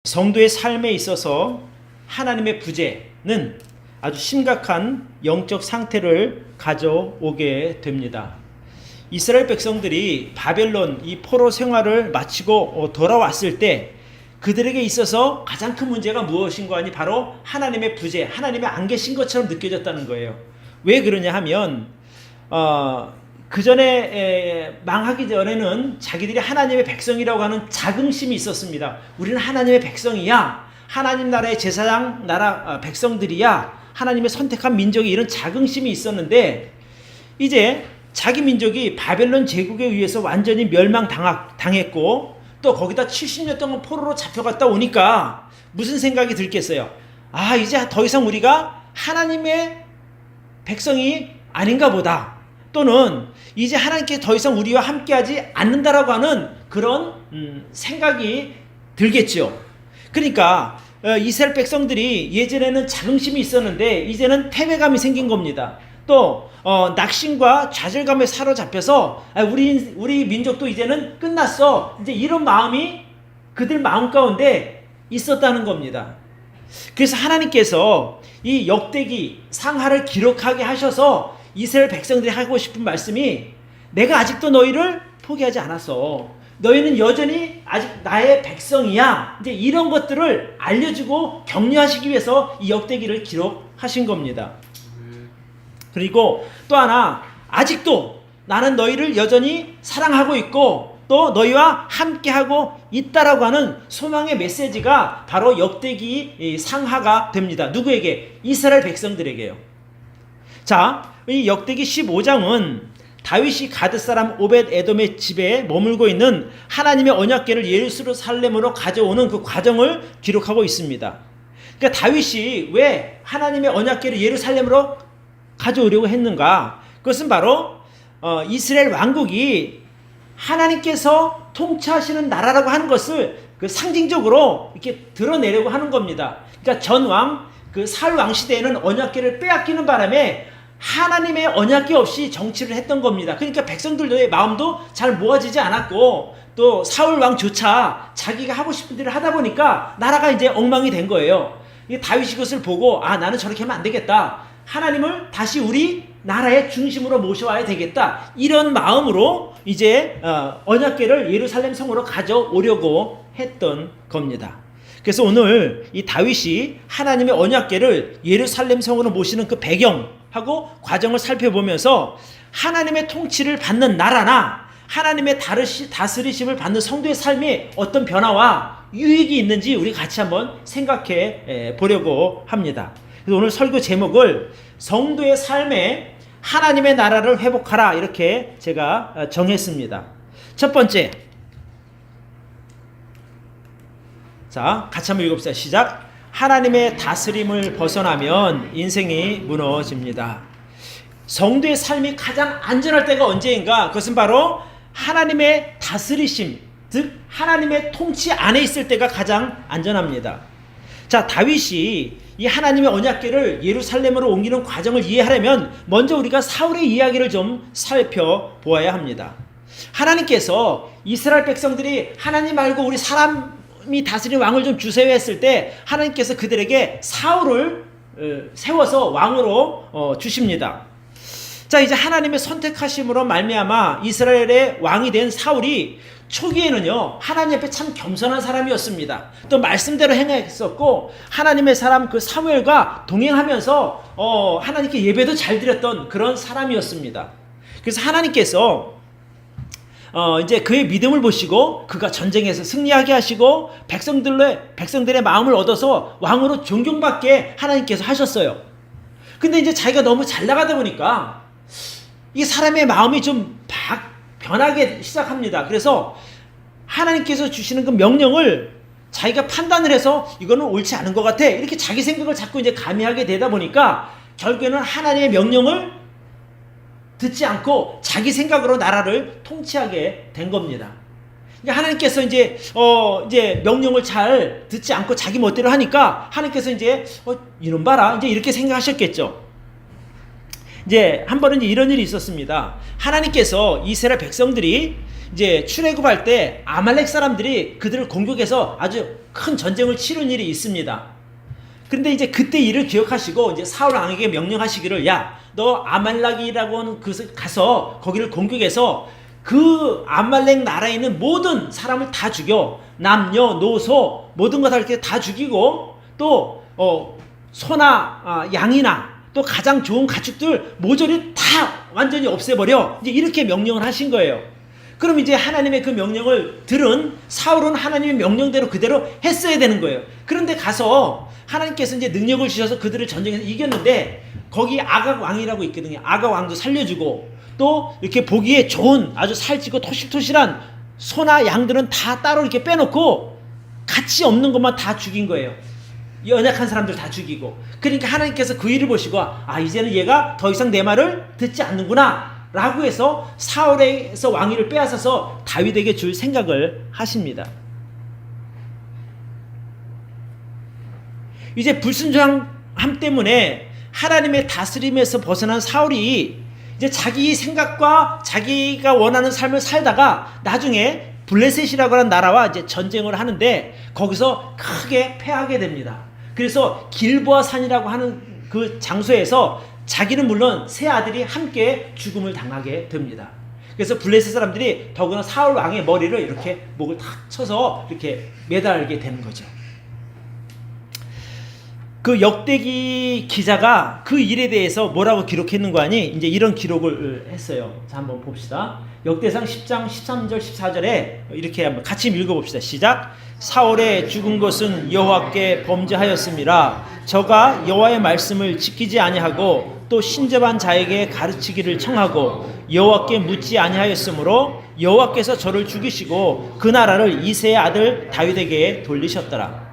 성도의 삶에 있어서 하나님의 부재는 아주 심각한 영적 상태를 가져오게 됩니다. 이스라엘 백성들이 바벨론 이 포로 생활을 마치고 돌아왔을 때 그들에게 있어서 가장 큰 문제가 무엇인가 하니 바로 하나님의 부재, 하나님의 안 계신 것처럼 느껴졌다는 거예요. 왜 그러냐 하면 그 전에 망하기 전에는 자기들이 하나님의 백성이라고 하는 자긍심이 있었습니다. 우리는 하나님의 백성이야. 하나님 나라의 제사장 나라 백성들이야. 하나님의 선택한 민족이 이런 자긍심이 있었는데 이제 자기 민족이 바벨론 제국에 의해서 완전히 멸망당했고 또 거기다 70년 동안 포로로 잡혀갔다 오니까 무슨 생각이 들겠어요? 아, 이제 더 이상 우리가 하나님의 백성이 아닌가 보다. 또는 이제 하나님께 더 이상 우리와 함께하지 않는다라고 하는 그런 생각이 들겠죠. 그러니까 이스라엘 백성들이 예전에는 자긍심이 있었는데 이제는 패배감이 생긴 겁니다. 또 낙심과 좌절감에 사로잡혀서 우리 민족도 이제는 끝났어. 이제 이런 마음이 그들 마음 가운데 있었다는 겁니다. 그래서 하나님께서 이 역대기 상하를 기록하게 하셔서 이스라엘 백성들이 하고 싶은 말씀이 내가 아직도 너희를 포기하지 않았어. 너희는 여전히 아직 나의 백성이야. 이제 이런 것들을 알려주고 격려하시기 위해서 이 역대기를 기록하신 겁니다. 그리고 또 하나, 아직도 나는 너희를 여전히 사랑하고 있고 또 너희와 함께하고 있다라고 하는 소망의 메시지가 바로 역대기 상하가 됩니다. 누구에게? 이스라엘 백성들에게요. 자, 이 역대기 15장은 다윗이 가드 사람 오벳 에돔의 집에 머물고 있는 하나님의 언약궤를 예루살렘으로 가져오는 그 과정을 기록하고 있습니다. 그러니까 다윗이 왜 하나님의 언약궤를 예루살렘으로 가져오려고 했는가? 그것은 바로 이스라엘 왕국이 하나님께서 통치하시는 나라라고 하는 것을 그 상징적으로 이렇게 드러내려고 하는 겁니다. 그러니까 전왕 그 사울 왕 시대에는 언약궤를 빼앗기는 바람에 하나님의 언약궤 없이 정치를 했던 겁니다. 그러니까 백성들의 마음도 잘 모아지지 않았고 또 사울 왕조차 자기가 하고 싶은 일을 하다 보니까 나라가 이제 엉망이 된 거예요. 다윗이 그것을 보고 나는 저렇게 하면 안 되겠다. 하나님을 다시 우리 나라의 중심으로 모셔와야 되겠다. 이런 마음으로 이제 언약궤를 예루살렘 성으로 가져오려고 했던 겁니다. 그래서 오늘 이 다윗이 하나님의 언약궤를 예루살렘 성으로 모시는 그 배경하고 과정을 살펴보면서 하나님의 통치를 받는 나라나 하나님의 다스리심을 받는 성도의 삶에 어떤 변화와 유익이 있는지 우리 같이 한번 생각해 보려고 합니다. 그래서 오늘 설교 제목을 성도의 삶에 하나님의 나라를 회복하라 이렇게 제가 정했습니다. 첫 번째, 자, 같이 한번 읽어봅시다. 시작. 하나님의 다스림을 벗어나면 인생이 무너집니다. 성도의 삶이 가장 안전할 때가 언제인가? 그것은 바로 하나님의 다스리심, 즉 하나님의 통치 안에 있을 때가 가장 안전합니다. 자, 다윗이 이 하나님의 언약궤를 예루살렘으로 옮기는 과정을 이해하려면 먼저 우리가 사울의 이야기를 좀 살펴보아야 합니다. 하나님께서 이스라엘 백성들이 하나님 말고 우리 사람이 다스리는 왕을 좀 주세요 했을 때 하나님께서 그들에게 사울을 세워서 왕으로 주십니다. 자, 이제 하나님의 선택하심으로 말미암아 이스라엘의 왕이 된 사울이 초기에는요 하나님 앞에 참 겸손한 사람이었습니다. 또 말씀대로 행했었고 하나님의 사람 그 사무엘과 동행하면서 하나님께 예배도 잘 드렸던 그런 사람이었습니다. 그래서 하나님께서 이제 그의 믿음을 보시고 그가 전쟁에서 승리하게 하시고 백성들의 마음을 얻어서 왕으로 존경받게 하나님께서 하셨어요. 근데 이제 자기가 너무 잘 나가다 보니까 이 사람의 마음이 좀 변하게 시작합니다. 그래서 하나님께서 주시는 그 명령을 자기가 판단을 해서 이거는 옳지 않은 것 같아. 이렇게 자기 생각을 자꾸 이제 가미하게 되다 보니까 결국에는 하나님의 명령을 듣지 않고 자기 생각으로 나라를 통치하게 된 겁니다. 하나님께서 이제 명령을 잘 듣지 않고 자기 멋대로 하니까 하나님께서 이제 이놈 봐라 이제 이렇게 생각하셨겠죠. 이제 한 번은 이런 일이 있었습니다. 하나님께서 이스라엘 백성들이 이제 출애굽할 때 아말렉 사람들이 그들을 공격해서 아주 큰 전쟁을 치른 일이 있습니다. 그런데 이제 그때 일을 기억하시고 이제 사울 왕에게 명령하시기를, 야, 너 아말렉이라고 하는 그 가서 거기를 공격해서 그 아말렉 나라에 있는 모든 사람을 다 죽여, 남녀 노소 모든 거 다 이렇게 다 죽이고, 또 소나 양이나 또 가장 좋은 가축들 모조리 다 완전히 없애버려. 이제 이렇게 명령을 하신 거예요. 그럼 이제 하나님의 그 명령을 들은 사울은 하나님의 명령대로 그대로 했어야 되는 거예요. 그런데 가서 하나님께서 이제 능력을 주셔서 그들을 전쟁에서 이겼는데, 거기 아각 왕이라고 있거든요. 아각 왕도 살려주고, 또 이렇게 보기에 좋은 아주 살찌고 토실토실한 소나 양들은 다 따로 이렇게 빼놓고 가치 없는 것만 다 죽인 거예요. 연약한 사람들 다 죽이고. 그러니까 하나님께서 그 일을 보시고, 이제는 얘가 더 이상 내 말을 듣지 않는구나 라고 해서 사울에서 왕위를 빼앗아서 다윗에게 줄 생각을 하십니다. 이제 불순종함 때문에 하나님의 다스림에서 벗어난 사울이 이제 자기 생각과 자기가 원하는 삶을 살다가 나중에 블레셋이라고 하는 나라와 이제 전쟁을 하는데 거기서 크게 패하게 됩니다. 그래서 길보아 산이라고 하는 그 장소에서 자기는 물론 세 아들이 함께 죽음을 당하게 됩니다. 그래서 블레셋 사람들이 더구나 사울 왕의 머리를 이렇게 목을 탁 쳐서 이렇게 매달게 되는 거죠. 그 역대기 기자가 그 일에 대해서 뭐라고 기록했는가 하니 이제 이런 기록을 했어요. 자, 한번 봅시다. 역대상 10장 13절 14절에 이렇게 한번 같이 읽어봅시다. 시작. 사울의 죽은 것은 여호와께 범죄하였음이라. 저가 여호와의 말씀을 지키지 아니하고 또 신접한 자에게 가르치기를 청하고 여호와께 묻지 아니하였으므로 여호와께서 저를 죽이시고 그 나라를 이새의 아들 다윗에게 돌리셨더라.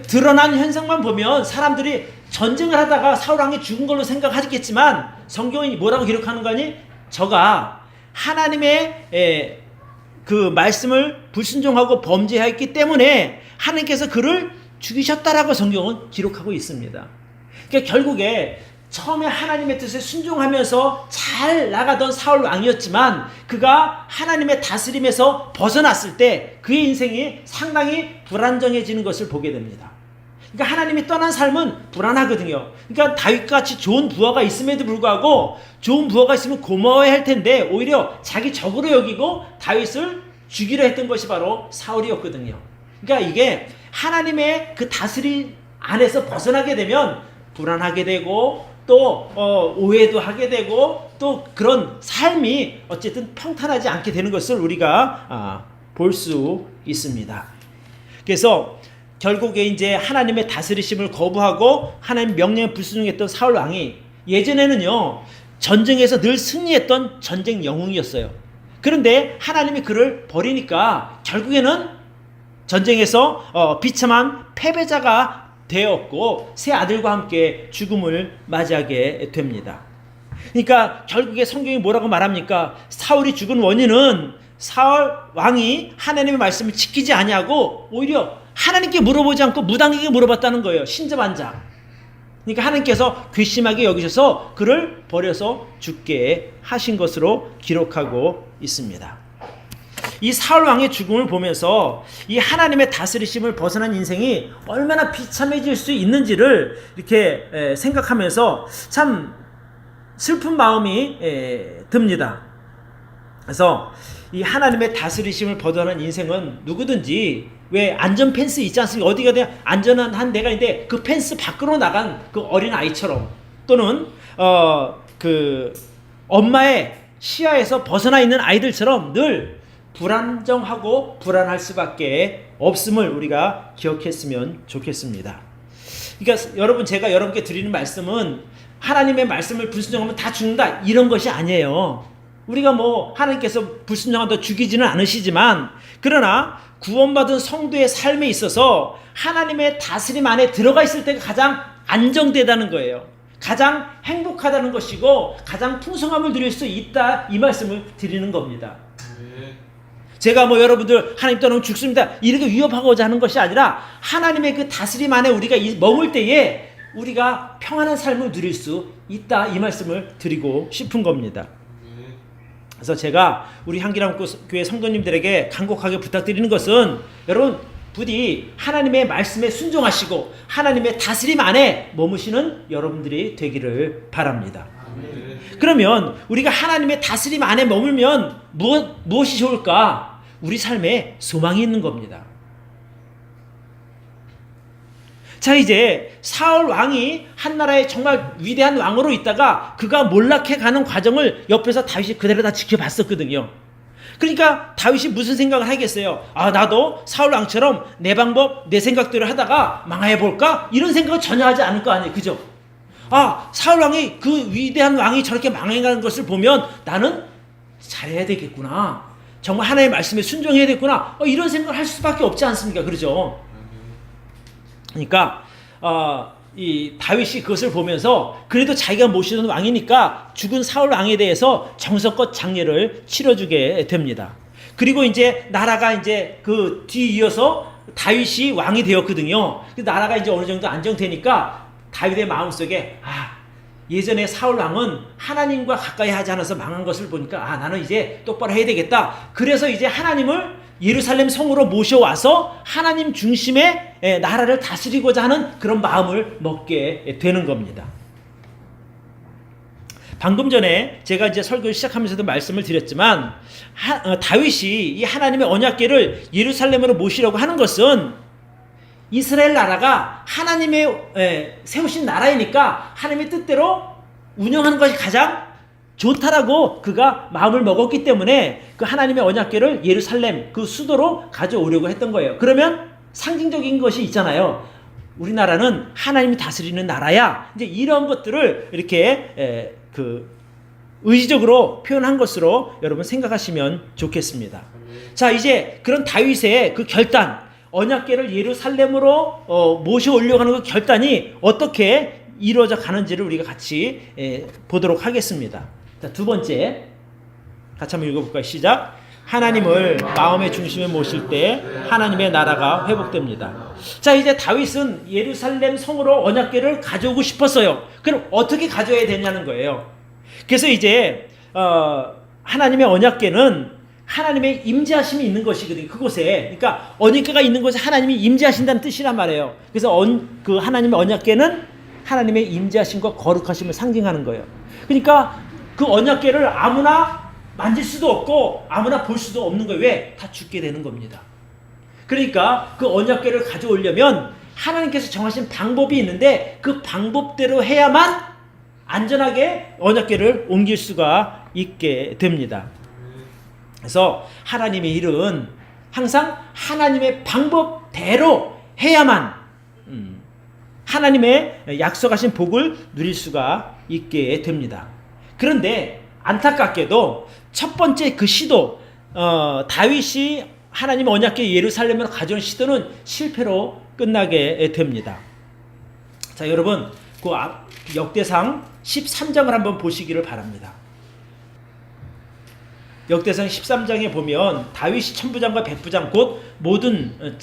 드러난 현상만 보면 사람들이 전쟁을 하다가 사울 왕이 죽은 걸로 생각하겠지만 성경이 뭐라고 기록하는 거니? 저가 하나님의 그 말씀을 불순종하고 범죄했기 때문에 하나님께서 그를 죽이셨다라고 성경은 기록하고 있습니다. 그러니까 결국에 처음에 하나님의 뜻에 순종하면서 잘 나가던 사울 왕이었지만 그가 하나님의 다스림에서 벗어났을 때 그의 인생이 상당히 불안정해지는 것을 보게 됩니다. 그러니까 하나님이 떠난 삶은 불안하거든요. 그러니까 다윗같이 좋은 부하가 있음에도 불구하고 좋은 부하가 있으면 고마워야 할 텐데 오히려 자기 적으로 여기고 다윗을 죽이려 했던 것이 바로 사울이었거든요. 그러니까 이게 하나님의 그 다스림 안에서 벗어나게 되면 불안하게 되고 또 오해도 하게 되고 또 그런 삶이 어쨌든 평탄하지 않게 되는 것을 우리가 볼 수 있습니다. 그래서 결국에 이제 하나님의 다스리심을 거부하고 하나님 명령에 불순종했던 사울 왕이 예전에는요 전쟁에서 늘 승리했던 전쟁 영웅이었어요. 그런데 하나님이 그를 버리니까 결국에는 전쟁에서 비참한 패배자가 되었고 세 아들과 함께 죽음을 맞이하게 됩니다. 그러니까 결국에 성경이 뭐라고 말합니까? 사울이 죽은 원인은 사울 왕이 하나님의 말씀을 지키지 아니하고 오히려 하나님께 물어보지 않고 무당에게 물어봤다는 거예요. 신접한 자. 그러니까 하나님께서 괘씸하게 여기셔서 그를 버려서 죽게 하신 것으로 기록하고 있습니다. 이 사울 왕의 죽음을 보면서 이 하나님의 다스리심을 벗어난 인생이 얼마나 비참해질 수 있는지를 이렇게 생각하면서 참 슬픈 마음이 듭니다. 그래서 이 하나님의 다스리심을 벗어난 인생은 누구든지 왜 안전 펜스 있지 않습니까? 어디가 그냥 안전한 한 데가 있는데 그 펜스 밖으로 나간 그 어린 아이처럼 또는 그 엄마의 시야에서 벗어나 있는 아이들처럼 늘 불안정하고 불안할 수밖에 없음을 우리가 기억했으면 좋겠습니다. 그러니까 여러분 제가 여러분께 드리는 말씀은 하나님의 말씀을 불순종하면 다 죽는다 이런 것이 아니에요. 우리가 뭐 하나님께서 불순종한다 죽이지는 않으시지만 그러나 구원받은 성도의 삶에 있어서 하나님의 다스림 안에 들어가 있을 때가 가장 안정되다는 거예요. 가장 행복하다는 것이고 가장 풍성함을 누릴 수 있다 이 말씀을 드리는 겁니다. 제가 뭐 여러분들 하나님 떠나면 죽습니다 이렇게 위협하고자 하는 것이 아니라 하나님의 그 다스림 안에 우리가 머물 때에 우리가 평안한 삶을 누릴 수 있다 이 말씀을 드리고 싶은 겁니다. 그래서 제가 우리 향기람 교회 성도님들에게 간곡하게 부탁드리는 것은, 여러분 부디 하나님의 말씀에 순종하시고 하나님의 다스림 안에 머무시는 여러분들이 되기를 바랍니다. 그러면 우리가 하나님의 다스림 안에 머물면 무엇이 좋을까? 우리 삶에 소망이 있는 겁니다. 자, 이제 사울 왕이 한 나라의 정말 위대한 왕으로 있다가 그가 몰락해가는 과정을 옆에서 다윗이 그대로 다 지켜봤었거든요. 그러니까 다윗이 무슨 생각을 하겠어요? 아, 나도 사울 왕처럼 내 방법, 내 생각대로 하다가 망해볼까? 이런 생각을 전혀 하지 않을 거 아니에요. 그죠? 아, 사울 왕이, 그 위대한 왕이 저렇게 망해가는 것을 보면 나는 잘해야 되겠구나. 정말 하나님의 말씀에 순종해야 되겠구나. 이런 생각을 할 수밖에 없지 않습니까? 그러죠? 그러니까 이 다윗이 그것을 보면서 그래도 자기가 모시던 왕이니까 죽은 사울 왕에 대해서 정성껏 장례를 치러주게 됩니다. 그리고 이제 나라가 이제 그 뒤이어서 다윗이 왕이 되었거든요. 나라가 이제 어느 정도 안정되니까 다윗의 마음속에 예전에 사울 왕은 하나님과 가까이 하지 않아서 망한 것을 보니까 나는 이제 똑바로 해야 되겠다. 그래서 이제 하나님을 예루살렘 성으로 모셔와서 하나님 중심의 나라를 다스리고자 하는 그런 마음을 먹게 되는 겁니다. 방금 전에 제가 이제 설교를 시작하면서도 말씀을 드렸지만 다윗이 이 하나님의 언약궤를 예루살렘으로 모시려고 하는 것은 이스라엘 나라가 하나님의 세우신 나라이니까 하나님의 뜻대로 운영하는 것이 가장 좋다라고 그가 마음을 먹었기 때문에 그 하나님의 언약궤를 예루살렘 그 수도로 가져오려고 했던 거예요. 그러면 상징적인 것이 있잖아요. 우리나라는 하나님이 다스리는 나라야. 이제 이런 것들을 이렇게 의지적으로 표현한 것으로 여러분 생각하시면 좋겠습니다. 자, 이제 그런 다윗의 그 결단, 언약궤를 예루살렘으로 모셔오려고 하는 그 결단이 어떻게 이루어져 가는지를 우리가 같이 보도록 하겠습니다. 자, 두 번째, 같이 한번 읽어볼까요? 시작. 하나님을 마음의 중심에 모실 때 하나님의 나라가 회복됩니다. 자, 이제 다윗은 예루살렘 성으로 언약궤를 가져오고 싶었어요. 그럼 어떻게 가져야 되냐는 거예요. 그래서 이제 하나님의 언약궤는 하나님의 임재하심이 있는 것이거든요. 그곳에. 그러니까 언약궤가 있는 곳에 하나님이 임재하신다는 뜻이란 말이에요. 그래서 그 하나님의 언약궤는 하나님의 임재하심과 거룩하심을 상징하는 거예요. 그러니까 그 언약궤를 아무나 만질 수도 없고 아무나 볼 수도 없는 거예요. 왜? 다 죽게 되는 겁니다. 그러니까 그 언약궤를 가져오려면 하나님께서 정하신 방법이 있는데 그 방법대로 해야만 안전하게 언약궤를 옮길 수가 있게 됩니다. 그래서 하나님의 일은 항상 하나님의 방법대로 해야만 하나님의 약속하신 복을 누릴 수가 있게 됩니다. 그런데 안타깝게도 첫 번째 그 시도, 다윗이 하나님의 언약궤 예루살렘으로 가져온 시도는 실패로 끝나게 됩니다. 자, 여러분 그 역대상 13장을 한번 보시기를 바랍니다. 역대상 13장에 보면 다윗이 천부장과 백부장 곧 모든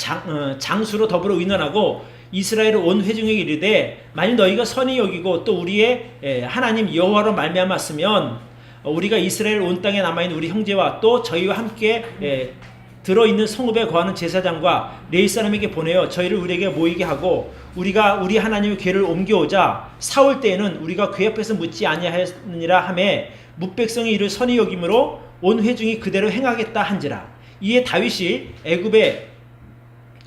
장수로 더불어 의논하고 이스라엘 온 회중에게 이르되 만일 너희가 선히 여기고 또 우리의 하나님 여호와로 말미암았으면 우리가 이스라엘 온 땅에 남아있는 우리 형제와 또 저희와 함께 들어있는 성읍에 거하는 제사장과 레위 사람에게 보내어 저희를 우리에게 모이게 하고 우리가 우리 하나님의 궤를 옮겨오자 사올 때에는 우리가 궤 옆에서 묻지 아니하였느니라 하매 뭇백성이 이를 선히 여김으로 온 회중이 그대로 행하겠다 한지라. 이에 다윗이 애굽의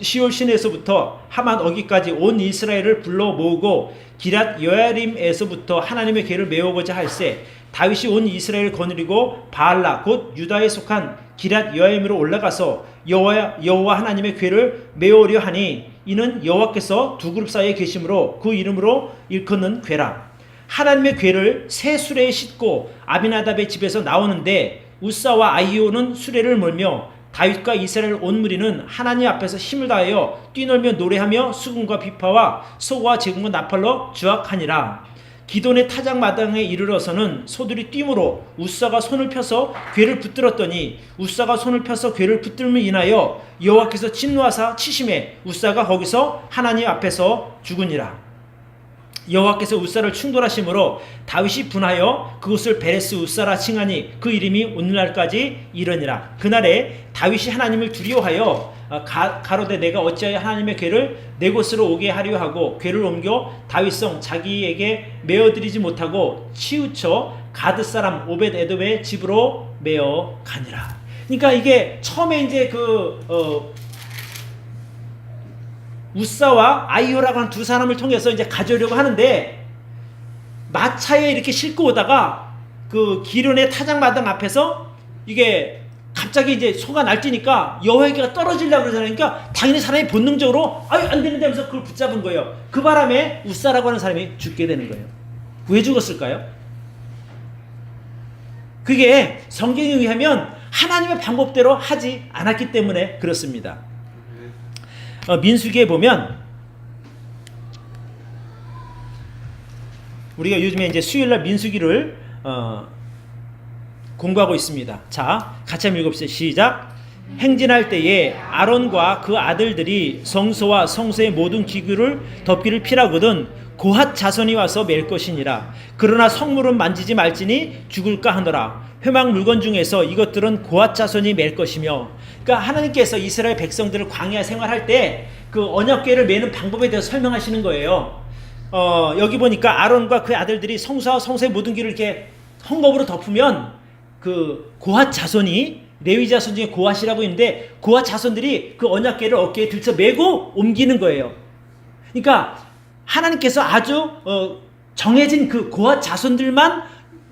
시올 시내에서부터 하만 어기까지 온 이스라엘을 불러 모으고 기랏 여야림에서부터 하나님의 궤를 메우고자 할세 다윗이 온 이스라엘을 거느리고 바알라 곧 유다에 속한 기랏 여야림으로 올라가서 여호와 하나님의 궤를 메우려 하니 이는 여호와께서 두 그룹 사이에 계심으로 그 이름으로 일컫는 궤라. 하나님의 궤를 새 수레에 싣고 아비나답의 집에서 나오는데 우사와 아히오는 수레를 몰며 다윗과 이스라엘 온 무리는 하나님 앞에서 힘을 다하여 뛰놀며 노래하며 수금과 비파와 소와 제금과 나팔로 주악하니라. 기돈의 타작마당에 이르러서는 소들이 뛰므로 우사가 손을 펴서 궤를 붙들었더니 우사가 손을 펴서 궤를 붙들므로 인하여 여호와께서 진노하사 치심에 우사가 거기서 하나님 앞에서 죽으니라. 여호와께서 웃사를 충돌하심으로 다윗이 분하여 그곳을 베레스 웃사라 칭하니 그 이름이 오늘날까지 이르니라. 그날에 다윗이 하나님을 두려워하여 가로되 내가 어찌하여 하나님의 궤를 내 곳으로 오게 하려 하고 궤를 옮겨 다윗성 자기에게 메어드리지 못하고 치우쳐 가드 사람 오벳 에돔의 집으로 메어 가니라. 그러니까 이게 처음에 이제 웃사와 아이오라고 하는 두 사람을 통해서 이제 가져오려고 하는데 마차에 이렇게 싣고 오다가 그 기른의 타작마당 앞에서 이게 갑자기 이제 소가 날뛰니까 여호와께가 떨어지려고 그러잖아요. 그러니까 당연히 사람이 본능적으로 아유 안 되는데 하면서 그걸 붙잡은 거예요. 그 바람에 웃사라고 하는 사람이 죽게 되는 거예요. 왜 죽었을까요? 그게 성경에 의하면 하나님의 방법대로 하지 않았기 때문에 그렇습니다. 민수기에 보면 우리가 요즘에 이제 수요일날 민수기를 공부하고 있습니다. 자, 같이 한번 읽읍시다. 시작. 행진할 때에 아론과 그 아들들이 성소와 성소의 모든 기구를 덮기를 피라거든 고핫 자손이 와서 맬 것이니라. 그러나 성물은 만지지 말지니 죽을까 하노라. 회막 물건 중에서 이것들은 고핫 자손이 맬 것이며. 그러니까 하나님께서 이스라엘 백성들을 광야 생활할 때 그 언약궤를 매는 방법에 대해서 설명하시는 거예요. 여기 보니까 아론과 그 아들들이 성소와 성소의 모든 길을 이렇게 헝겊으로 덮으면 그 고핫 자손이 레위 자손 중에 고핫이라고 있는데 고핫 자손들이 그 언약궤를 어깨에 들쳐 메고 옮기는 거예요. 그러니까 하나님께서 아주 정해진 그 고핫 자손들만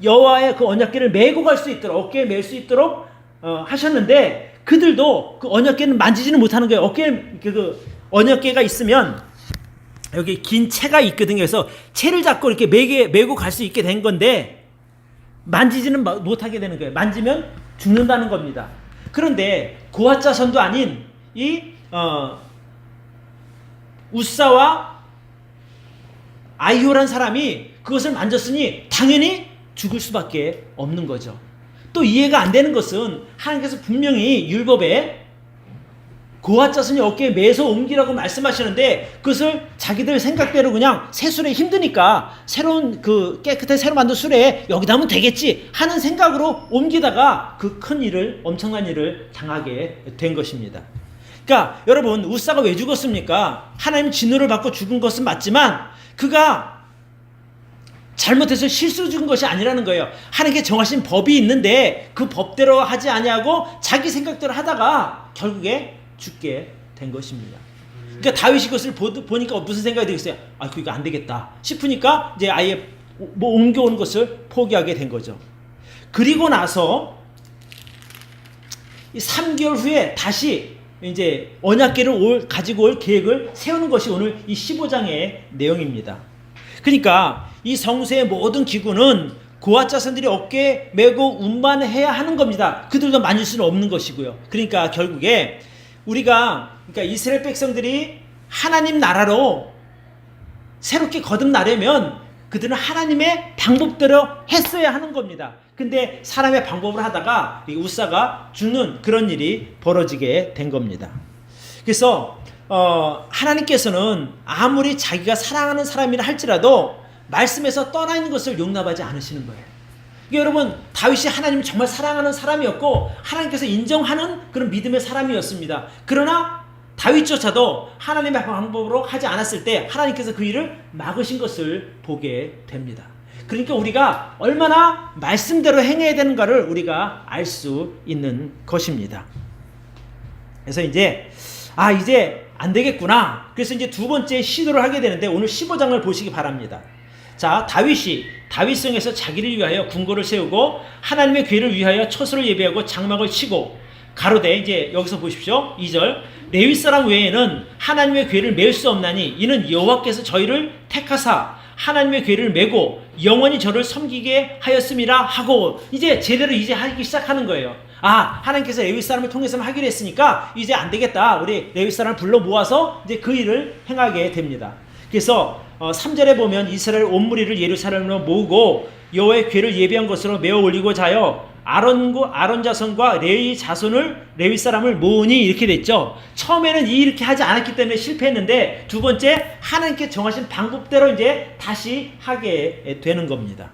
여호와의 그 언약궤를 메고 갈 수 있도록 어깨에 멜 수 있도록 하셨는데 그들도 그 언약궤는 만지지는 못하는 거예요. 어깨에 그 언약궤가 있으면 여기 긴 채가 있거든요. 그래서 채를 잡고 이렇게 메고 갈 수 있게 된 건데 만지지는 못하게 되는 거예요. 만지면 죽는다는 겁니다. 그런데 고핫 자손도 아닌 이 웃사와 아이오란 사람이 그것을 만졌으니 당연히 죽을 수밖에 없는 거죠. 또 이해가 안 되는 것은 하나님께서 분명히 율법에 고핫 자손이 어깨에 매서 옮기라고 말씀하시는데 그것을 자기들 생각대로 그냥 새 수레 힘드니까 새로운 그 깨끗하게 새로 만든 수레에 여기다 하면 되겠지 하는 생각으로 옮기다가 그 큰 일을 엄청난 일을 당하게 된 것입니다. 그러니까 여러분 웃사가 왜 죽었습니까? 하나님 진노를 받고 죽은 것은 맞지만 그가 잘못해서 실수로 죽은 것이 아니라는 거예요. 하나님께 정하신 법이 있는데 그 법대로 하지 아니하고 자기 생각대로 하다가 결국에 죽게 된 것입니다. 그러니까 다윗이 그것을 보니까 무슨 생각이 들겠어요? 아, 그거 안 되겠다 싶으니까 이제 아예 뭐 옮겨오는 것을 포기하게 된 거죠. 그리고 나서 3개월 후에 다시 이제 언약궤를 가지고 올 계획을 세우는 것이 오늘 이 15장의 내용입니다. 그러니까 이 성소의 모든 기구는 고핫 자손들이 어깨에 메고 운반해야 하는 겁니다. 그들도 만질 수는 없는 것이고요. 그러니까 결국에 그러니까 이스라엘 백성들이 하나님 나라로 새롭게 거듭나려면 그들은 하나님의 방법대로 했어야 하는 겁니다. 근데 사람의 방법을 하다가 웃사가 죽는 그런 일이 벌어지게 된 겁니다. 그래서 하나님께서는 아무리 자기가 사랑하는 사람이라 할지라도 말씀에서 떠나 있는 것을 용납하지 않으시는 거예요. 여러분 다윗이 하나님을 정말 사랑하는 사람이었고 하나님께서 인정하는 그런 믿음의 사람이었습니다. 그러나 다윗조차도 하나님의 방법으로 하지 않았을 때 하나님께서 그 일을 막으신 것을 보게 됩니다. 그러니까 우리가 얼마나 말씀대로 행해야 되는가를 우리가 알 수 있는 것입니다. 그래서 이제 안 되겠구나. 그래서 이제 두 번째 시도를 하게 되는데 오늘 15장을 보시기 바랍니다. 자, 다윗이 다윗성에서 자기를 위하여 궁궐을 세우고 하나님의 궤를 위하여 처소를 예배하고 장막을 치고 가로되 이제 여기서 보십시오. 2절 레위 사람 외에는 하나님의 궤를 메울 수 없나니 이는 여호와께서 저희를 택하사 하나님의 궤를 메고 영원히 저를 섬기게 하였음이라 하고 이제 제대로 이제 하기 시작하는 거예요. 하나님께서 레위 사람을 통해서 하기로 했으니까 이제 안 되겠다. 우리 레위 사람을 불러 모아서 이제 그 일을 행하게 됩니다. 그래서 3절에 보면 이스라엘 온 무리를 예루살렘으로 모으고 여호와의 궤를 예비한 것으로 메어 올리고자 하여 아론 자손과 레위 사람을 모으니 이렇게 됐죠. 처음에는 이렇게 하지 않았기 때문에 실패했는데 두 번째 하나님께 정하신 방법대로 이제 다시 하게 되는 겁니다.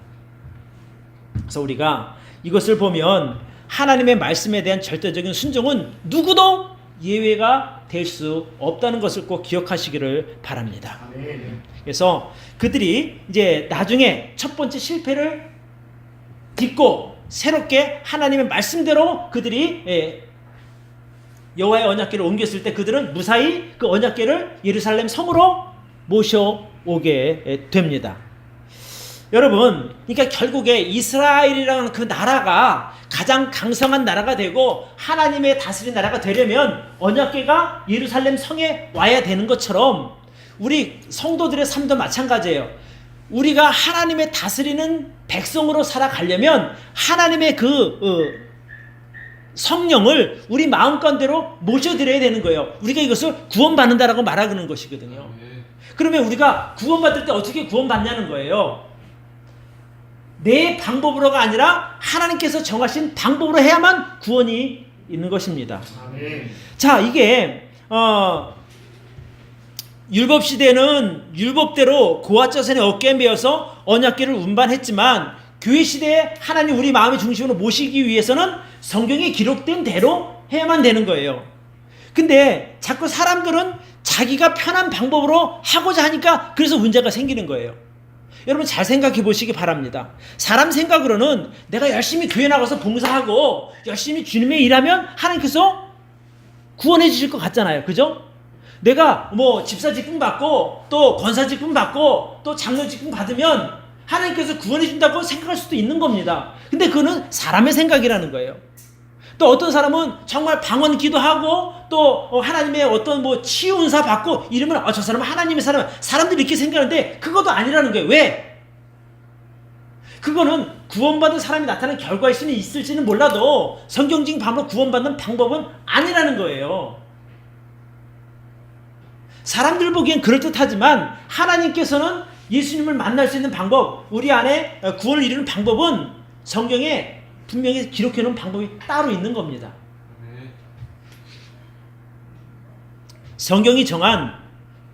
그래서 우리가 이것을 보면 하나님의 말씀에 대한 절대적인 순종은 누구도 예외가 될 수 없다는 것을 꼭 기억하시기를 바랍니다. 그래서 그들이 이제 나중에 첫 번째 실패를 딛고 새롭게 하나님의 말씀대로 그들이 여호와의 언약궤를 옮겼을 때 그들은 무사히 그 언약궤를 예루살렘 성으로 모셔오게 됩니다. 여러분, 그러니까 결국에 이스라엘이라는 그 나라가 가장 강성한 나라가 되고 하나님의 다스린 나라가 되려면 언약궤가 예루살렘 성에 와야 되는 것처럼 우리 성도들의 삶도 마찬가지예요. 우리가 하나님의 다스리는 백성으로 살아가려면 하나님의 성령을 우리 마음가운데로 모셔드려야 되는 거예요. 우리가 이것을 구원받는다라고 말하는 것이거든요. 그러면 우리가 구원받을 때 어떻게 구원받냐는 거예요. 내 방법으로가 아니라 하나님께서 정하신 방법으로 해야만 구원이 있는 것입니다. 자, 이게 율법 시대는 율법대로 고아 자손의 어깨에 메어서 언약궤를 운반했지만 교회 시대에 하나님 우리 마음의 중심으로 모시기 위해서는 성경에 기록된 대로 해야만 되는 거예요. 근데 자꾸 사람들은 자기가 편한 방법으로 하고자 하니까 그래서 문제가 생기는 거예요. 여러분 잘 생각해 보시기 바랍니다. 사람 생각으로는 내가 열심히 교회 나가서 봉사하고 열심히 주님의 일하면 하나님께서 구원해 주실 것 같잖아요. 그죠? 내가 뭐 집사 직분 받고 또 권사 직분 받고 또 장로 직분 받으면 하나님께서 구원해 준다고 생각할 수도 있는 겁니다. 근데 그거는 사람의 생각이라는 거예요. 또 어떤 사람은 정말 방언 기도하고 또 하나님의 어떤 뭐 치유 은사 받고 이러면 저 사람은 하나님의 사람, 사람들이 이렇게 생각하는데 그것도 아니라는 거예요. 왜? 그거는 구원받은 사람이 나타나는 결과일 수는 있을지는 몰라도 성경적인 방법으로 구원받는 방법은 아니라는 거예요. 사람들 보기엔 그럴듯하지만 하나님께서는 예수님을 만날 수 있는 방법, 우리 안에 구원을 이루는 방법은 성경에 분명히 기록해 놓은 방법이 따로 있는 겁니다. 성경이 정한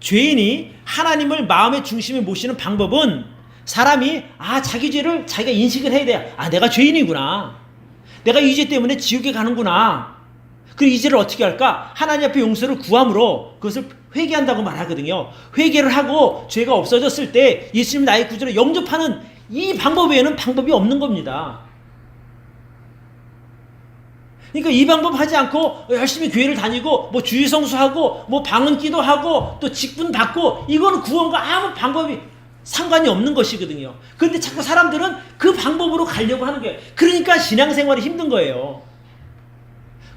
죄인이 하나님을 마음의 중심에 모시는 방법은 사람이 자기 죄를 자기가 인식을 해야 돼요. 내가 죄인이구나. 내가 이 죄 때문에 지옥에 가는구나. 그리고 이 죄를 어떻게 할까? 하나님 앞에 용서를 구함으로 그것을 회개한다고 말하거든요. 회개를 하고 죄가 없어졌을 때 예수님 나의 구주로 영접하는 이 방법 외에는 방법이 없는 겁니다. 그러니까 이 방법 하지 않고 열심히 교회를 다니고 뭐 주일 성수하고 뭐 방언 기도하고 또 직분 받고 이거는 구원과 아무 방법이 상관이 없는 것이거든요. 그런데 자꾸 사람들은 그 방법으로 가려고 하는 거예요. 그러니까 신앙생활이 힘든 거예요.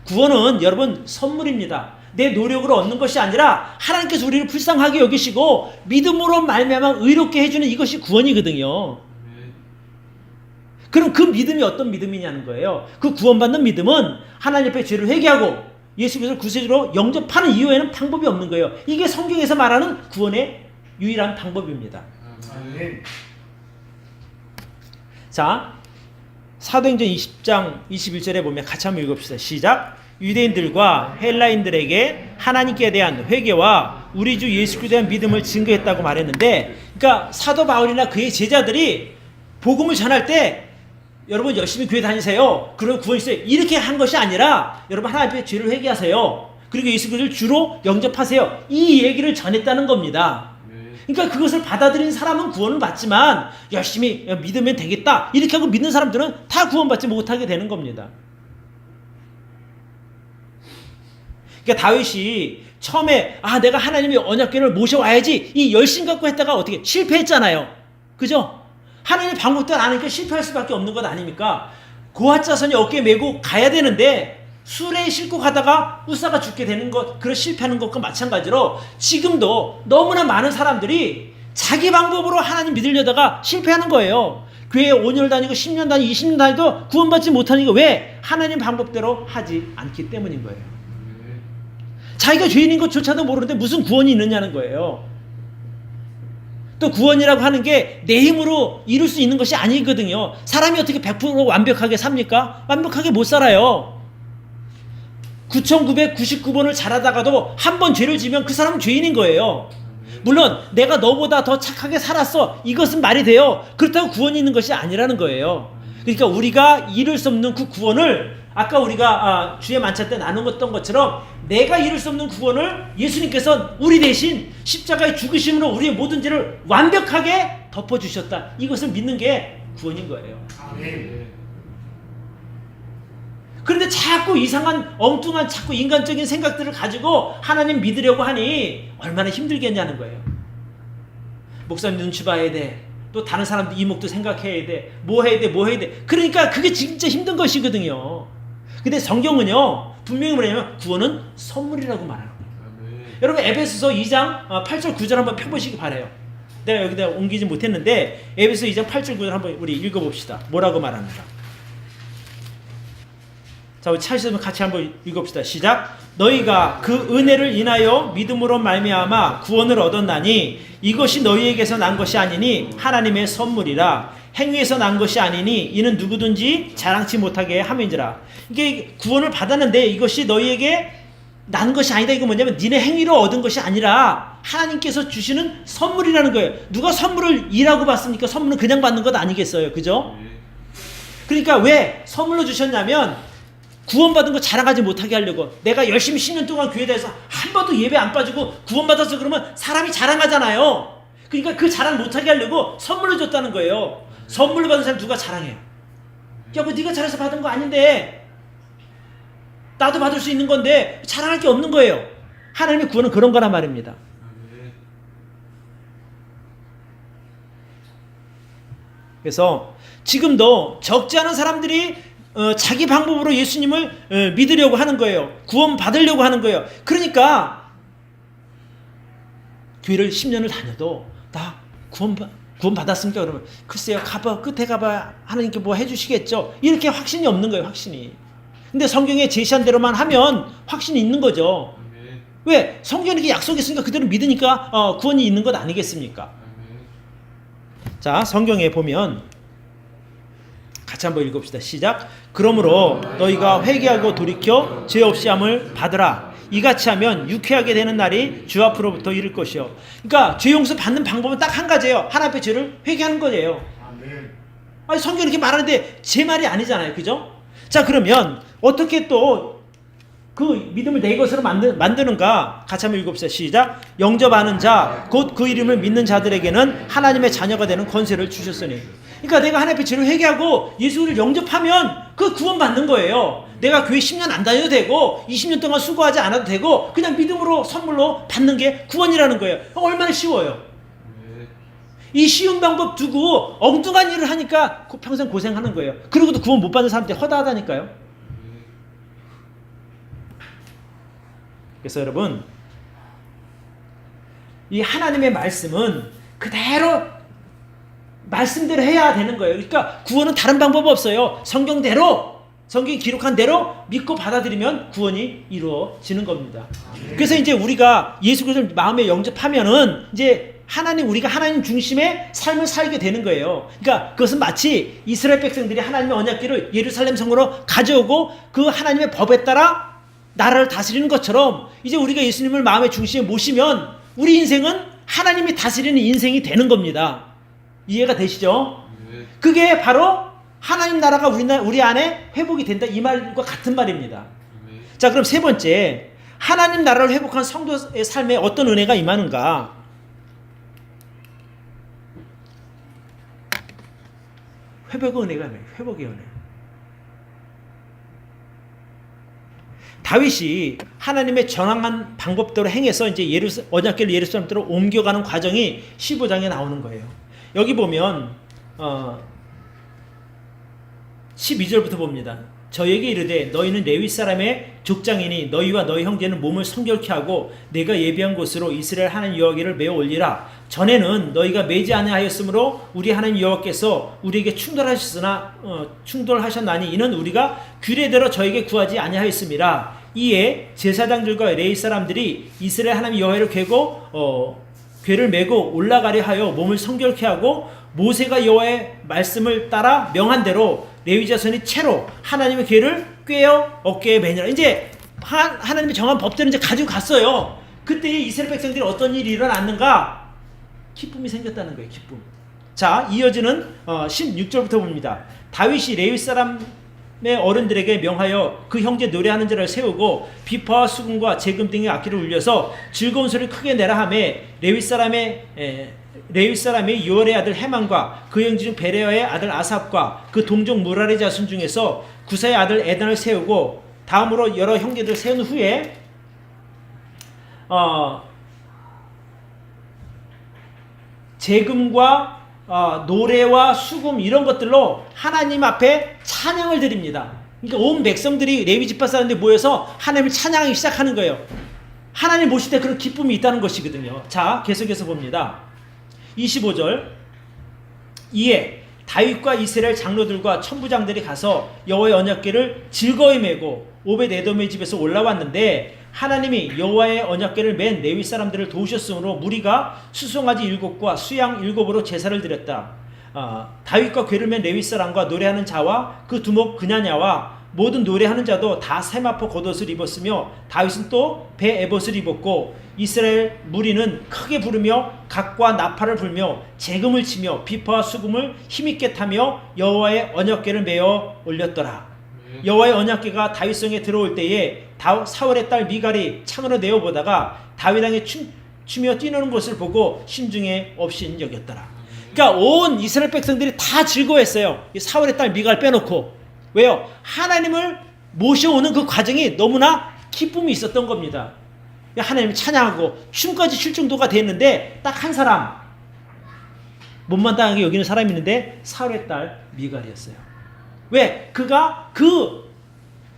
구원은 여러분 선물입니다. 내 노력으로 얻는 것이 아니라 하나님께서 우리를 불쌍하게 여기시고 믿음으로 말미암아 의롭게 해주는 이것이 구원이거든요. 그럼 그 믿음이 어떤 믿음이냐는 거예요. 그 구원받는 믿음은 하나님 앞에 죄를 회개하고 예수 그리스도를 구세주로 영접하는 이후에는 방법이 없는 거예요. 이게 성경에서 말하는 구원의 유일한 방법입니다. 자, 사도행전 20장 21절에 보면 같이 한번 읽읍시다. 시작. 유대인들과 헬라인들에게 하나님께 대한 회개와 우리 주 예수 그리스도에 대한 믿음을 증거했다고 말했는데, 그러니까 사도 바울이나 그의 제자들이 복음을 전할 때 여러분 열심히 교회 다니세요. 그러면 구원 있어요. 이렇게 한 것이 아니라 여러분 하나님 앞에 죄를 회개하세요. 그리고 예수 그리스도를 주로 영접하세요. 이 얘기를 전했다는 겁니다. 그러니까 그것을 받아들인 사람은 구원을 받지만 열심히 믿으면 되겠다 이렇게 하고 믿는 사람들은 다 구원받지 못하게 되는 겁니다. 그러니까 다윗이 처음에 내가 하나님의 언약궤를 모셔와야지 이 열심 갖고 했다가 어떻게 실패했잖아요. 그죠? 하나님의 방법대로 안 하니까 실패할 수밖에 없는 것 아닙니까? 고아자손이 어깨에 메고 가야 되는데 수레에 싣고 가다가 우사가 죽게 되는 것, 그런 실패하는 것과 마찬가지로 지금도 너무나 많은 사람들이 자기 방법으로 하나님 믿으려다가 실패하는 거예요. 교회에 5년 다니고 10년 다니고 20년 다니도 구원받지 못하는 게 왜? 하나님 방법대로 하지 않기 때문인 거예요. 자기가 죄인인 것조차도 모르는데 무슨 구원이 있느냐는 거예요. 또 구원이라고 하는 게 내 힘으로 이룰 수 있는 것이 아니거든요. 사람이 어떻게 100% 완벽하게 삽니까? 완벽하게 못 살아요. 9,999번을 잘하다가도 한 번 죄를 지면 그 사람은 죄인인 거예요. 물론 내가 너보다 더 착하게 살았어, 이것은 말이 돼요. 그렇다고 구원이 있는 것이 아니라는 거예요. 그러니까 우리가 이룰 수 없는 그 구원을, 아까 우리가 주의 만찬 때 나누었던 것처럼 내가 이룰 수 없는 구원을 예수님께서 우리 대신 십자가의 죽으심으로 우리의 모든 죄를 완벽하게 덮어주셨다, 이것을 믿는 게 구원인 거예요. 그런데 자꾸 이상한 엉뚱한 자꾸 인간적인 생각들을 가지고 하나님 믿으려고 하니 얼마나 힘들겠냐는 거예요. 목사님 눈치 봐야 돼, 또 다른 사람들 이목도 생각해야 돼, 뭐 해야 돼, 뭐 해야 돼. 그러니까 그게 진짜 힘든 것이거든요. 근데 성경은요 분명히 뭐냐면 구원은 선물이라고 말하는 거예요. 여러분 에베소서 2장 8절 9절 한번 펴보시기 바라요. 내가 여기다 옮기지 못했는데 에베소 2장 8절 9절 한번 우리 읽어봅시다. 뭐라고 말합니다. 자, 우리 찾으시면 같이 한번 읽읍시다. 시작. 너희가 그 은혜를 인하여 믿음으로 말미암아 구원을 얻었나니 이것이 너희에게서 난 것이 아니니 하나님의 선물이라. 행위에서 난 것이 아니니 이는 누구든지 자랑치 못하게 함인지라. 이게 구원을 받았는데 이것이 너희에게 난 것이 아니다. 이거 뭐냐면 니네 행위로 얻은 것이 아니라 하나님께서 주시는 선물이라는 거예요. 누가 선물을 이라고 받습니까? 선물은 그냥 받는 것 아니겠어요, 그죠? 그러니까 왜 선물로 주셨냐면 구원받은 거 자랑하지 못하게 하려고. 내가 열심히 10년 동안 교회에 대해서 한 번도 예배 안 빠지고 구원받아서 그러면 사람이 자랑하잖아요. 그러니까 그 자랑 못하게 하려고 선물로 줬다는 거예요. 선물로 받은 사람 누가 자랑해요? 야, 그 네가 잘해서 받은 거 아닌데, 나도 받을 수 있는 건데 자랑할 게 없는 거예요. 하나님의 구원은 그런 거란 말입니다. 그래서 지금도 적지 않은 사람들이 자기 방법으로 예수님을 믿으려고 하는 거예요. 구원 받으려고 하는 거예요. 그러니까 교회를 10년을 다녀도 나 구원 받았습니까? 그러면 글쎄요, 가봐, 끝에 가봐, 하나님께 뭐 해주시겠죠. 이렇게 확신이 없는 거예요, 확신이. 근데 성경에 제시한 대로만 하면 확신이 있는 거죠. 왜? 성경에 이렇게 약속했으니까 그대로 믿으니까 구원이 있는 것 아니겠습니까? 자, 성경에 보면 같이 한번 읽읍시다. 시작. 그러므로 너희가 회개하고 돌이켜 죄 없이 함을 받으라. 이같이 하면 유쾌하게 되는 날이 주 앞으로부터 이를 것이요. 그러니까 죄 용서 받는 방법은 딱 한 가지예요. 하나님 앞에 죄를 회개하는 거예요. 아니, 성경이 이렇게 말하는데 제 말이 아니잖아요, 그죠? 자, 그러면 어떻게 또 그 믿음을 내 것으로 만드는가? 같이 한번 읽읍시다. 시작. 영접하는 자, 곧 그 이름을 믿는 자들에게는 하나님의 자녀가 되는 권세를 주셨으니. 그러니까 내가 하나님 앞에 죄를 회개하고 예수를 영접하면 그 구원 받는 거예요. 내가 교회 10년 안 다녀도 되고 20년 동안 수고하지 않아도 되고 그냥 믿음으로 선물로 받는 게 구원이라는 거예요. 얼마나 쉬워요. 이 쉬운 방법 두고 엉뚱한 일을 하니까 평생 고생하는 거예요. 그리고도 구원 못 받는 사람들이 허다하다니까요. 그래서 여러분, 이 하나님의 말씀은 그대로 말씀대로 해야 되는 거예요. 그러니까 구원은 다른 방법 없어요. 성경대로, 성경이 기록한 대로 믿고 받아들이면 구원이 이루어지는 겁니다. 그래서 이제 우리가 예수 그리스도를 마음에 영접하면은 이제 우리가 하나님 중심의 삶을 살게 되는 거예요. 그러니까 그것은 마치 이스라엘 백성들이 하나님의 언약궤를 예루살렘 성으로 가져오고 그 하나님의 법에 따라 나라를 다스리는 것처럼 이제 우리가 예수님을 마음의 중심에 모시면 우리 인생은 하나님이 다스리는 인생이 되는 겁니다. 이해가 되시죠? 그게 바로 하나님 나라가 우리 안에 회복이 된다, 이 말과 같은 말입니다. 자, 그럼 세 번째, 하나님 나라를 회복한 성도의 삶에 어떤 은혜가 임하는가? 회복의 은혜가 뭐예요? 회복의 은혜. 다윗이 하나님의 정한 방법대로 행해서 이제 언약궤를 예루살렘으로 옮겨가는 과정이 15장에 나오는 거예요. 여기 보면 12절부터 봅니다. 저에게 이르되 너희는 레위 사람의 족장이니 너희와 너희 형제는 몸을 성결케 하고 내가 예비한 곳으로 이스라엘 하나님 여호와를 메어 올리라. 전에는 너희가 매지 아니하였으므로 우리 하나님 여호와께서 우리에게 충돌하셨나니 이는 우리가 규례대로 저에게 구하지 아니하였음이라. 이에 제사장들과 레위 사람들이 이스라엘 하나님 여호와를 괴고 궤를 메고 올라가려 하여 몸을 성결케 하고 모세가 여호와의 말씀을 따라 명한 대로 레위 자손이 채로 하나님의 궤를 꿰어 어깨에 매니라. 이제 하나님의 정한 법대로 이제 가지고 갔어요. 그때 이스라엘 백성들이 어떤 일이 일어났는가? 기쁨이 생겼다는 거예요. 기쁨. 자, 이어지는 16절부터 봅니다. 다윗이 레위 사람의 어른들에게 명하여 그 형제 노래하는 자를 세우고 비파와 수금과 재금 등의 악기를 울려서 즐거운 소리를 크게 내라 하매 레위 사람의 요엘의 아들 헤만과 그 형제 중 베레아의 아들 아삽과 그 동족 무라리 자손 중에서 구사의 아들 에단을 세우고 다음으로 여러 형제들을 세운 후에 재금과 노래와 수금 이런 것들로 하나님 앞에 찬양을 드립니다. 그러니까 온 백성들이 레위 지파 사람들이 모여서 하나님을 찬양하기 시작하는 거예요. 하나님 모실 때 그런 기쁨이 있다는 것이거든요. 자, 계속해서 봅니다. 25절. 이에 다윗과 이스라엘 장로들과 천부장들이 가서 여호와의 언약궤를 즐거이 메고 오벳에돔의 집에서 올라왔는데 하나님이 여호와의 언약궤를 맨 레위 사람들을 도우셨으므로 무리가 수송아지 7과 수양 7으로 제사를 드렸다. 다윗과 궤를 맨 레위 사람과 노래하는 자와 그 두목 그냐냐와 모든 노래하는 자도 다 세마포 겉옷을 입었으며 다윗은 또 배 에봇을 입었고 이스라엘 무리는 크게 부르며 각과 나팔을 불며 재금을 치며 비파와 수금을 힘있게 타며 여호와의 언약궤를 메어 올렸더라. 여호와의 언약궤가 다윗성에 들어올 때에 사울의 딸 미갈이 창으로 내어보다가 다윗 왕이 추며 뛰노는 것을 보고 심중에 없인 여겼더라. 그러니까 온 이스라엘 백성들이 다 즐거워했어요. 사울의 딸 미갈 빼놓고. 왜요? 하나님을 모셔오는 그 과정이 너무나 기쁨이 있었던 겁니다. 하나님을 찬양하고 춤까지 출 정도가 됐는데 딱 한 사람, 못마땅하게 여기는 사람이 있는데 사울의 딸 미갈이었어요. 왜? 그가 그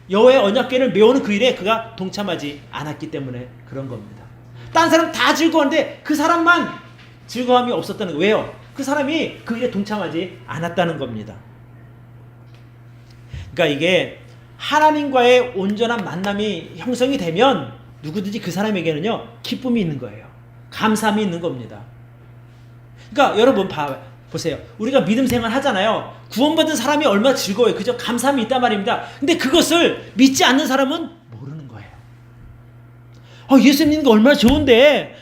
여호와의 언약궤를 메우는 그 일에 그가 동참하지 않았기 때문에 그런 겁니다. 딴 사람 다 즐거웠는데 그 사람만 즐거움이 없었다는 거예요. 왜요? 그 사람이 그 일에 동참하지 않았다는 겁니다. 그러니까 이게 하나님과의 온전한 만남이 형성이 되면 누구든지 그 사람에게는요 기쁨이 있는 거예요. 감사함이 있는 겁니다. 그러니까 여러분 보세요. 우리가 믿음 생활 하잖아요. 구원받은 사람이 얼마나 즐거워요. 그죠? 감사함이 있단 말입니다. 근데 그것을 믿지 않는 사람은 모르는 거예요. 예수 믿는 게 얼마나 좋은데,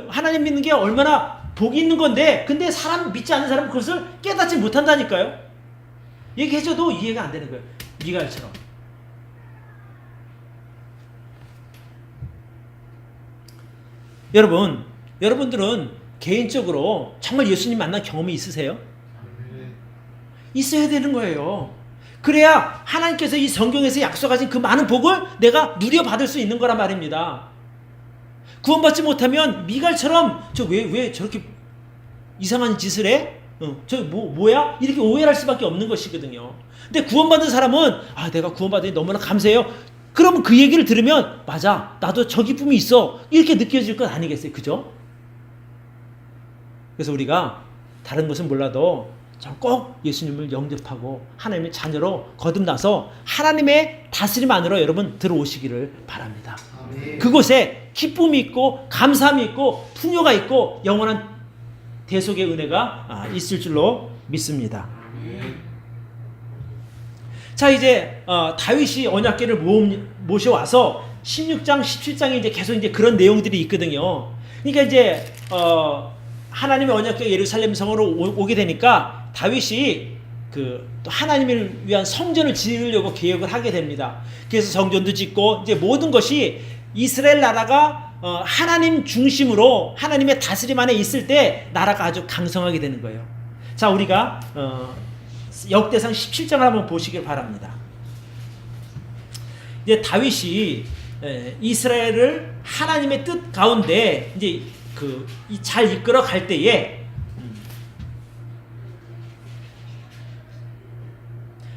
하나님 믿는 게 얼마나 복이 있는 건데, 근데 믿지 않는 사람은 그것을 깨닫지 못한다니까요. 얘기해줘도 이해가 안 되는 거예요. 미갈처럼. 여러분들은 개인적으로 정말 예수님 만난 경험이 있으세요? 있어야 되는 거예요. 그래야 하나님께서 이 성경에서 약속하신 그 많은 복을 내가 누려받을 수 있는 거란 말입니다. 구원받지 못하면 미갈처럼 왜 저렇게 이상한 짓을 해? 뭐야? 이렇게 오해할 수밖에 없는 것이거든요. 근데 구원받은 사람은 내가 구원받으니 너무나 감사해요. 그러면 그 얘기를 들으면 맞아, 나도 저 기쁨이 있어, 이렇게 느껴질 것 아니겠어요? 그죠? 그래서 우리가 다른 것은 몰라도 꼭 예수님을 영접하고 하나님의 자녀로 거듭나서 하나님의 다스림 안으로 여러분 들어오시기를 바랍니다. 아멘. 그곳에 기쁨이 있고 감사함이 있고 풍요가 있고 영원한 대속의 은혜가 있을 줄로 믿습니다. 자, 이제 다윗이 언약궤를 모셔와서 16장, 17장에 이제 계속 이제 그런 내용들이 있거든요. 그러니까 이제 하나님의 언약궤가 예루살렘 성으로 오게 되니까 다윗이 또 하나님을 위한 성전을 지으려고 계획을 하게 됩니다. 그래서 성전도 짓고 이제 모든 것이 이스라엘 나라가 하나님 중심으로 하나님의 다스림 안에 있을 때 나라가 아주 강성하게 되는 거예요. 자, 우리가 역대상 17장을 한번 보시길 바랍니다. 이제 다윗이 이스라엘을 하나님의 뜻 가운데 이제 잘 이끌어 갈 때에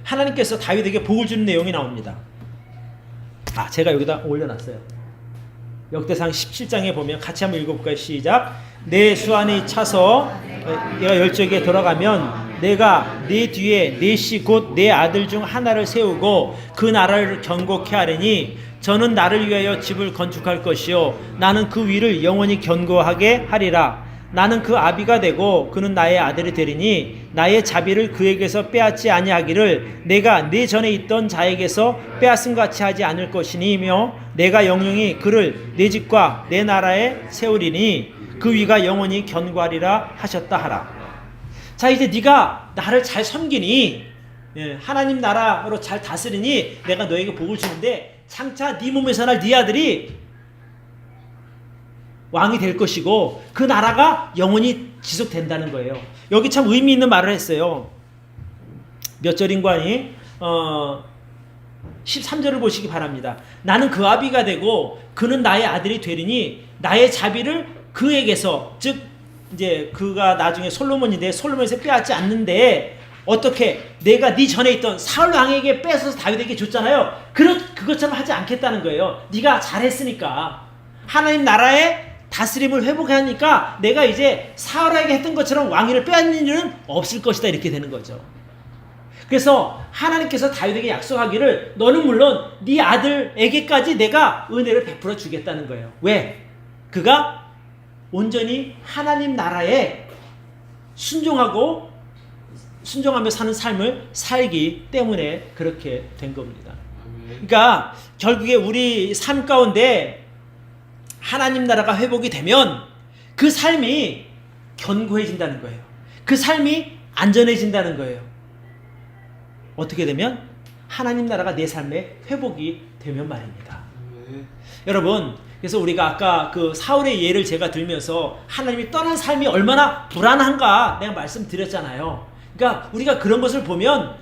하나님께서 다윗에게 복을 주는 내용이 나옵니다. 제가 여기다 올려놨어요. 역대상 17장에 보면 같이 한번 읽어볼까요? 시작. 내 수완이 차서 얘가 열적에 돌아가면 내가 내 뒤에 넷이 곧 내 아들 중 하나를 세우고 그 나라를 견고케 하리니 저는 나를 위하여 집을 건축할 것이요 나는 그 위를 영원히 견고하게 하리라. 나는 그 아비가 되고 그는 나의 아들이 되리니 나의 자비를 그에게서 빼앗지 아니하기를 내가 내 전에 있던 자에게서 빼앗음 같이 하지 않을 것이니며 내가 영영이 그를 내 집과 내 나라에 세우리니 그 위가 영원히 견고하리라 하셨다 하라. 자, 이제 네가 나를 잘 섬기니, 하나님 나라로 잘 다스리니 내가 너에게 복을 주는데 장차 네 몸에서 날 네 아들이 왕이 될 것이고 그 나라가 영원히 지속된다는 거예요. 여기 참 의미 있는 말을 했어요. 몇 절인가니 13절을 보시기 바랍니다. 나는 그 아비가 되고 그는 나의 아들이 되리니 나의 자비를 그에게서, 즉 이제 그가 나중에 솔로몬인데 솔로몬에서 빼앗지 않는데 어떻게 내가 네 전에 있던 사울 왕에게 뺏어서 다윗에게 줬잖아요. 그것처럼 하지 않겠다는 거예요. 네가 잘했으니까 하나님 나라의 다스림을 회복하니까 내가 이제 사울에게 했던 것처럼 왕위를 빼앗는 일은 없을 것이다, 이렇게 되는 거죠. 그래서 하나님께서 다윗에게 약속하기를 너는 물론 네 아들에게까지 내가 은혜를 베풀어 주겠다는 거예요. 왜? 그가 온전히 하나님 나라에 순종하며 사는 삶을 살기 때문에 그렇게 된 겁니다. 그러니까 결국에 우리 삶 가운데 하나님 나라가 회복이 되면 그 삶이 견고해진다는 거예요. 그 삶이 안전해진다는 거예요. 어떻게 되면? 하나님 나라가 내 삶에 회복이 되면 말입니다. 여러분, 그래서 우리가 아까 그 사울의 예를 제가 들면서 하나님이 떠난 삶이 얼마나 불안한가 내가 말씀드렸잖아요. 그러니까 우리가 그런 것을 보면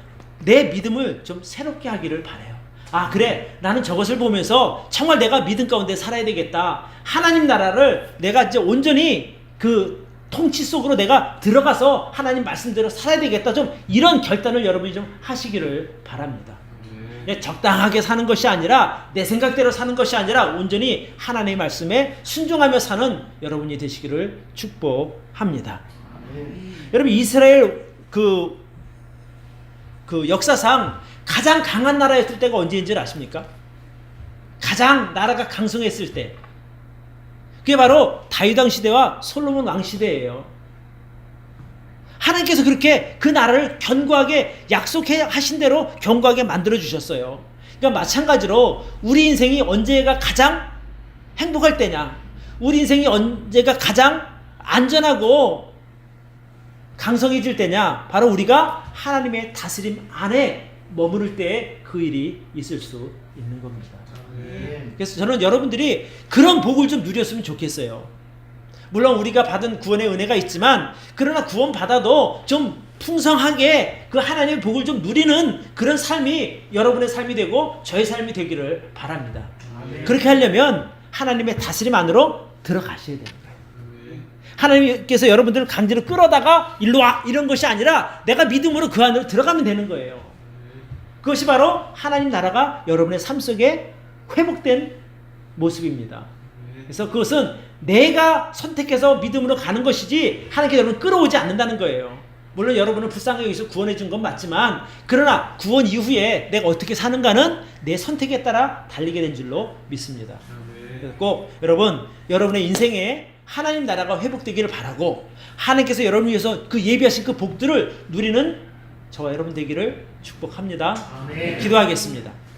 내 믿음을 좀 새롭게 하기를 바라요. 아, 그래, 나는 저것을 보면서 정말 내가 믿음 가운데 살아야 되겠다. 하나님 나라를 내가 이제 온전히 그 통치 속으로 내가 들어가서 하나님 말씀대로 살아야 되겠다. 좀 이런 결단을 여러분이 좀 하시기를 바랍니다. 적당하게 사는 것이 아니라 내 생각대로 사는 것이 아니라 온전히 하나님의 말씀에 순종하며 사는 여러분이 되시기를 축복합니다. 여러분, 이스라엘 그 역사상 가장 강한 나라였을 때가 언제인지 아십니까? 가장 나라가 강성했을 때. 그게 바로 다윗 왕 시대와 솔로몬 왕 시대예요. 하나님께서 그렇게 그 나라를 견고하게 약속하신 대로 견고하게 만들어 주셨어요. 그러니까 마찬가지로 우리 인생이 언제가 가장 행복할 때냐, 우리 인생이 언제가 가장 안전하고 강성해질 때냐, 바로 우리가 하나님의 다스림 안에 머무를 때에 그 일이 있을 수 있는 겁니다. 그래서 저는 여러분들이 그런 복을 좀 누렸으면 좋겠어요. 물론 우리가 받은 구원의 은혜가 있지만, 그러나 구원 받아도 좀 풍성하게 그 하나님의 복을 좀 누리는 그런 삶이 여러분의 삶이 되고 저의 삶이 되기를 바랍니다. 그렇게 하려면 하나님의 다스림 안으로 들어가셔야 되는 거예요. 하나님께서 여러분들을 강제로 끌어다가 일로 와, 이런 것이 아니라 내가 믿음으로 그 안으로 들어가면 되는 거예요. 그것이 바로 하나님 나라가 여러분의 삶 속에 회복된 모습입니다. 그래서 그것은 내가 선택해서 믿음으로 가는 것이지 하나님께서 여러분을 끌어오지 않는다는 거예요. 물론 여러분을 불쌍하게 여기서 구원해 준 건 맞지만, 그러나 구원 이후에 내가 어떻게 사는가는 내 선택에 따라 달리게 된 줄로 믿습니다. 그래서 꼭 여러분의 인생에 하나님 나라가 회복되기를 바라고, 하나님께서 여러분을 위해서 그 예비하신 그 복들을 누리는 저와 여러분 되기를 축복합니다. 기도하겠습니다.